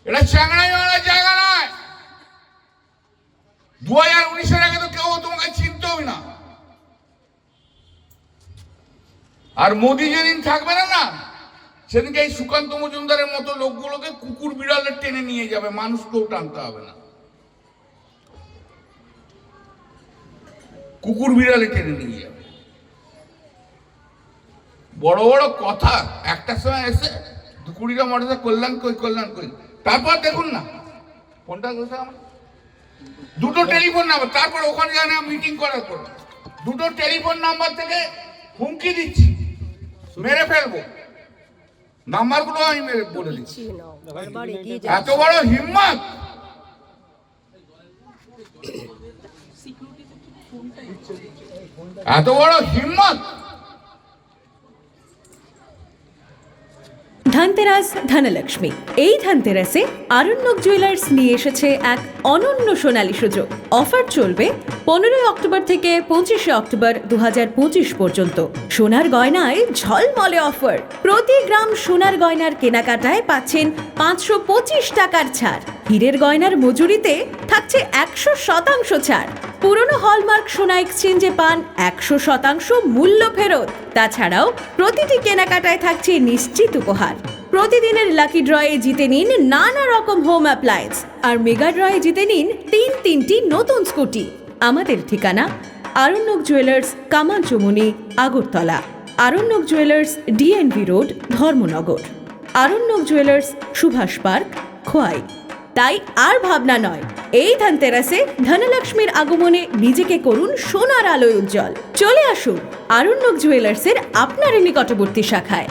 এটা চ্যাংড়াই মারার জায়গা নয়। 2019-এর আগে তো কেউ তোমাকে চিনতেও না। আর মোদি যেদিন থাকবে না, সেদিনকে এই সুকান্ত মজুমদারের মতো লোকগুলোকে কুকুর বিড়ালে টেনে নিয়ে যাবে, মানুষকেও টানতে হবে না, কুকুর বিড়ালে টেনে নিয়ে যাবে। বড় বড় কথা, একটা সময় এসে 20টা মডেল কল্যাণ কই কল্যাণ কই, তারপর দেখুন না ফোনটা কোথায় আমার, দুটো টেলিফোন নাম্বার, তারপর ওখানে জানে মিটিং করার পর দুটো টেলিফোন নাম্বার থেকে হুমকি দিচ্ছি, মেরে ফেলবো। নাম্বারগুলো আমি মেরে বলে দিচ্ছি। এত বড় হিম্মত! এত বড় হিম্মত! ধনতেরাস ধনলক্ষ্মী। এই ধনতেরাসে আরণ্যক জুয়েলার্স নিয়ে এসেছে এক অনন্য সোনালী সুযোগ। অফার চলবে 15 অক্টোবর থেকে 25 অক্টোবর 2025 পর্যন্ত। সোনার গয়নায় ঝলমলে অফার। প্রতি গ্রাম সোনার গয়নার কেনাকাটায় পাচ্ছেন 525 টাকার ছাড়। হীরের গয়নার মজুরিতে থাকছে 100% ছাড়। পুরনো হলমার্ক সোনা এক্সচেঞ্জে পান 100% মূল্য ফেরত। তাছাড়াও প্রতিটি কেনাকাটায় থাকছে নিশ্চিত উপহার। প্রতিদিনের লাকি ড্রয়ে জিতে নিন নানা রকম হোম অ্যাপ্লায়েন্স, আর মেগা ড্রয়ে জিতে নিন তিনটি নতুন স্কুটি। আমাদের ঠিকানা Aranyak jewellers, Kamarchamani, Agartala. Aranyak jewellers, DNV road, Dharmanagar. Aranyak jewellers, Subhash park, Khowai. তাই আর ভাবনা নয়, এই ধনতেরাসে ধনলক্ষ্মীর আগমনে নিজেকে করুন সোনার আলোয় উজ্জ্বল। চলে আসুন আরণ্যক জুয়েলার্সের আপনার নিকটবর্তী শাখায়।